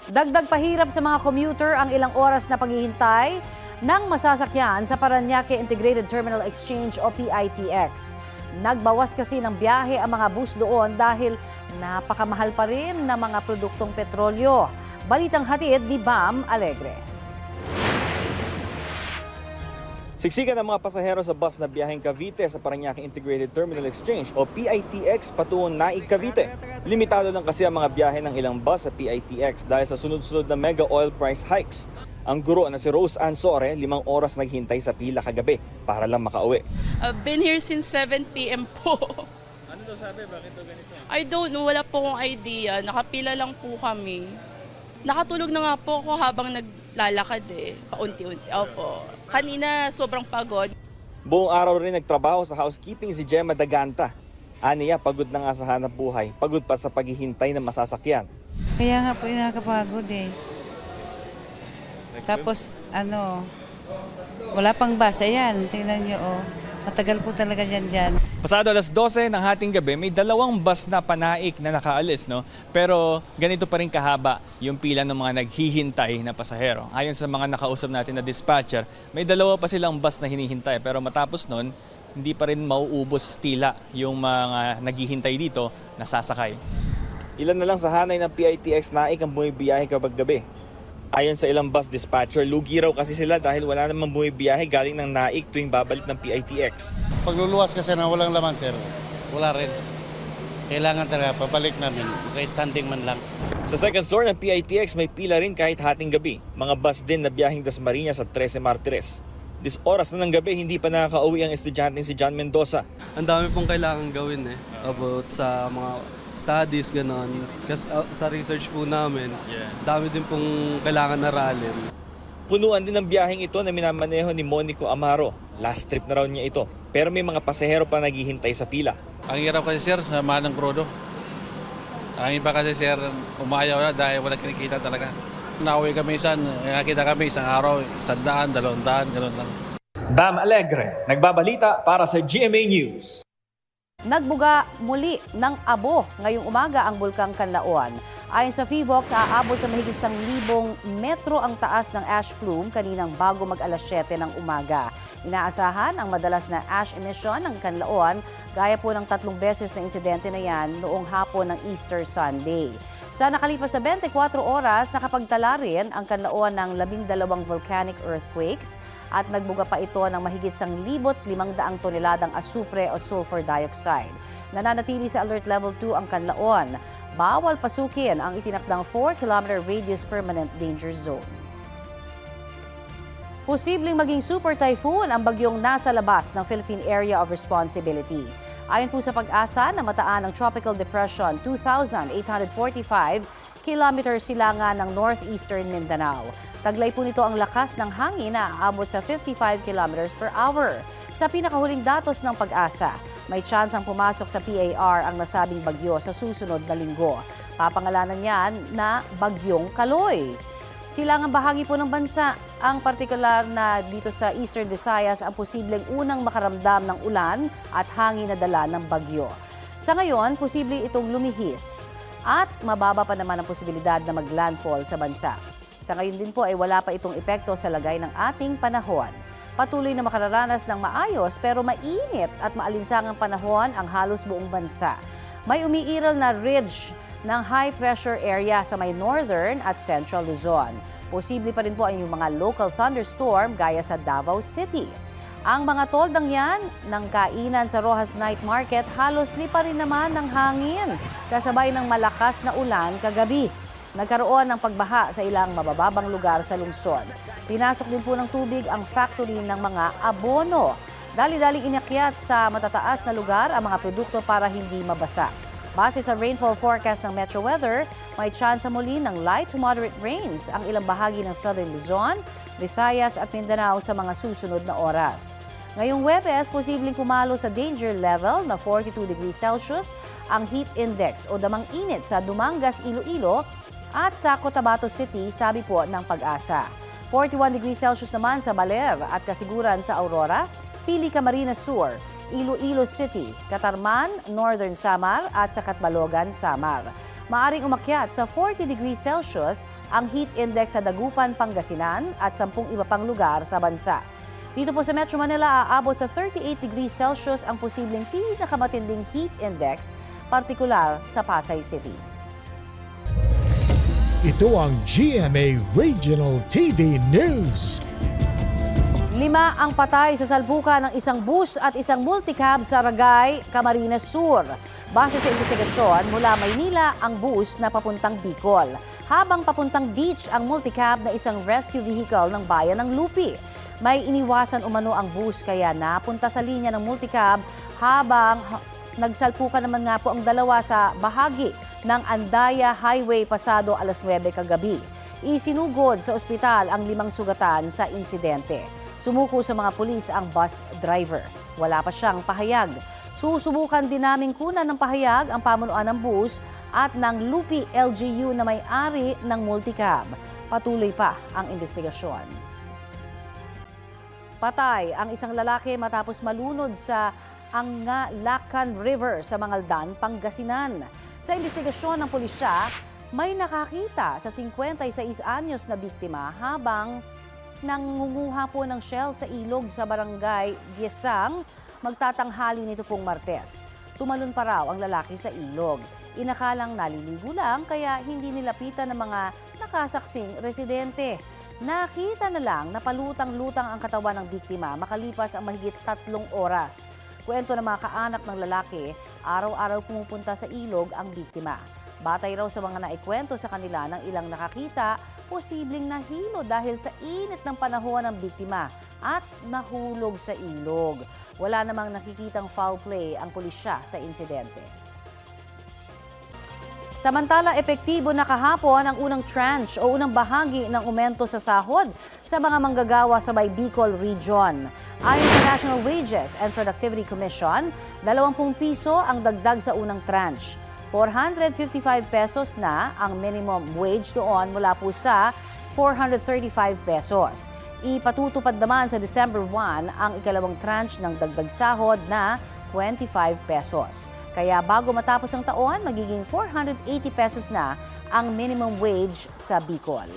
Dagdag pahirap sa mga commuter ang ilang oras na paghihintay ng masasakyan sa Parañaque Integrated Terminal Exchange o PITX. Nagbawas kasi ng biyahe ang mga bus doon dahil napakamahal pa rin ng mga produktong petrolyo. Balitang hatid ni Bam Alegre. Siksikan ang mga pasahero sa bus na biyaheng Cavite sa Parañaque Integrated Terminal Exchange o PITX patungo Naik, Cavite. Limitado lang kasi ang mga biyahe ng ilang bus sa PITX dahil sa sunod-sunod na mega oil price hikes. Ang guro na si Rose Ansore, 5 oras naghintay sa pila kagabi para lang makauwi. I've been here since 7 p.m. po. Ano daw sabi? Bakit ito ganito? I don't know, wala po akong idea. Nakapila lang po kami. Nakatulog na nga po ako habang naglalakad paunti-unti. Opo. Kanina sobrang pagod. Buong araw rin nagtrabaho sa housekeeping si Gemma Daganta. Aniya, pagod na nga sa hanap buhay, pagod pa sa paghihintay ng masasakyan. Kaya nga po nakakapagod eh. Tapos wala pang bus. Ayan, tingnan nyo matagal po talaga dyan. Pasado alas 12 ng hating gabi, may 2 bus na panaik na nakaalis, no? Pero ganito pa rin kahaba yung pila ng mga naghihintay na pasahero. Ayon sa mga nakausap natin na dispatcher, may 2 pa silang bus na hinihintay. Pero matapos nun, hindi pa rin mauubos tila yung mga naghihintay dito na sasakay. Ilan na lang sa hanay ng PITX Naik ang bumibiyahe kapag gabi. Ayon sa ilang bus dispatcher, lugi raw kasi sila dahil wala namang bumibiyahe galing ng Naik tuwing babalik ng PITX. Pagluluwas kasi na walang laman, sir, wala rin. Kailangan talaga pabalik namin, kay standing man lang. Sa second floor ng PITX may pila rin kahit hating gabi. Mga bus din na biyaheng Dasmariñas at 13 Martires. This oras na ng gabi, hindi pa nakakauwi ang estudyante si John Mendoza. Ang dami pong kailangan gawin about sa mga studies, ganon. Kasi sa research po namin, dami din pong kailangan aralin. Punuan din ng biyaheng ito na minamaneho ni Monico Amaro. Last trip na raw niya ito. Pero may mga pasahero pa naghihintay sa pila. Ang hirap kasi sir, sa mahal ng krudo. Ang iba kasi sir, umayaw na dahil wala kinikita talaga. Nauwi kami nakita kami isang araw, 100, 200, gano'n lang. Bam Alegre, nagbabalita para sa GMA News. Nagbuga muli ng abo ngayong umaga ang Bulkang Kanlaon. Ayon sa PHIVOX, aabot sa mahigit 1,000 metro ang taas ng ash plume kaninang bago mag-alas 7 ng umaga. Inaasahan ang madalas na ash emission ng Kanlaon gaya po ng 3 beses na insidente na yan noong hapon ng Easter Sunday. Sa nakalipas na 24 oras, nakapagtala rin ang Kanlaon ng 12 volcanic earthquakes at nagbuga pa ito ng mahigit 1,500 toneladang asupre o sulfur dioxide. Nananatili sa Alert Level 2 ang Kanlaon. Bawal pasukin ang itinakdang 4-kilometer radius permanent danger zone. Posibleng maging super typhoon ang bagyong nasa labas ng Philippine Area of Responsibility. Ayon po sa pag-asa na mataan ng Tropical Depression 2,845 kilometers silangan ng northeastern Mindanao. Taglay po nito ang lakas ng hangin na aabot sa 55 kilometers per hour. Sa pinakahuling datos ng pag-asa, may tsansang pumasok sa PAR ang nasabing bagyo sa susunod na linggo. Papangalanan niyan na Bagyong Kaloy. Silangang bahagi po ng bansa, ang partikular na dito sa Eastern Visayas ang posibleng unang makaramdam ng ulan at hangin na dala ng bagyo. Sa ngayon, posible itong lumihis at mababa pa naman ang posibilidad na maglandfall sa bansa. Sa ngayon din po ay wala pa itong epekto sa lagay ng ating panahon. Patuloy na makararanas ng maayos pero mainit at maalinsangang panahon ang halos buong bansa. May umiiral na ridge ng high pressure area sa may northern at central Luzon. Posible pa rin po ang mga local thunderstorm gaya sa Davao City. Ang mga toldang yan ng kainan sa Rojas Night Market halos lipa rin naman ng hangin kasabay ng malakas na ulan kagabi. Nagkaroon ng pagbaha sa ilang mabababang lugar sa lungsod. Pinasok din po ng tubig ang factory ng mga abono. Dali-daling inakyat sa matataas na lugar ang mga produkto para hindi mabasa. Base sa rainfall forecast ng Metro Weather, may tsansa muli ng light to moderate rains ang ilang bahagi ng Southern Luzon, Visayas at Mindanao sa mga susunod na oras. Ngayong Huwebes, posibleng pumalo sa danger level na 42 degrees Celsius ang heat index o damang init sa Dumangas, Iloilo at sa Cotabato City, sabi po ng Pag-asa. 41 degrees Celsius naman sa Baler at kasiguran sa Aurora, Pili, Camarines Sur, Iloilo City, Catarman, Northern Samar at sa Catbalogan, Samar. Maaring umakyat sa 40 degrees Celsius ang heat index sa Dagupan, Pangasinan at 10 iba pang lugar sa bansa. Dito po sa Metro Manila, aabot sa 38 degrees Celsius ang posibleng pinakamatinding heat index, partikular sa Pasay City. Ito ang GMA Regional TV News. 5 ang patay sa salpukan ng isang bus at isang multicab sa Ragay, Camarines Sur. Base sa investigasyon, mula Maynila ang bus na papuntang Bicol, habang papuntang beach ang multicab na isang rescue vehicle ng bayan ng Lupi. May iniwasan umano ang bus kaya napunta sa linya ng multicab habang nagsalpukan naman nga po ang dalawa sa bahagi ng Andaya Highway pasado alas 9 kagabi. Isinugod sa ospital ang 5 sugatan sa insidente. Sumuko sa mga pulis ang bus driver. Wala pa siyang pahayag. Susubukan din naming kunan ng pahayag ang pamunuan ng bus at ng Lupi LGU na may-ari ng multicab. Patuloy pa ang investigasyon. Patay ang isang lalaki matapos malunod sa Angalacan River sa Mangaldan, Pangasinan. Sa investigasyon ng pulisya, may nakakita sa 56 anyos na biktima habang nangunguha po ng shell sa ilog sa barangay Giesang, magtatanghali nito pong Martes. Tumalon pa raw ang lalaki sa ilog. Inakalang naliligo lang kaya hindi nilapitan ng mga nakasaksing residente. Nakita na lang na palutang-lutang ang katawan ng biktima makalipas ang mahigit 3 oras. Kwento ng mga kaanak ng lalaki, araw-araw pumupunta sa ilog ang biktima. Batay raw sa mga naikwento sa kanila ng ilang nakakita, posibleng nahilo dahil sa init ng panahon ng biktima at nahulog sa ilog. Wala namang nakikitang foul play ang pulisya sa insidente. Samantala, epektibo na kahapon ang unang tranche o unang bahagi ng aumento sa sahod sa mga manggagawa sa may Bicol Region. Ayon sa National Wages and Productivity Commission, 20 piso ang dagdag sa unang tranche. 455 pesos na ang minimum wage doon mula po sa 435 pesos. Ipatutupad naman sa December 1 ang ikalawang tranche ng dagdag sahod na 25 pesos. Kaya bago matapos ang taon, magiging 480 pesos na ang minimum wage sa Bicol.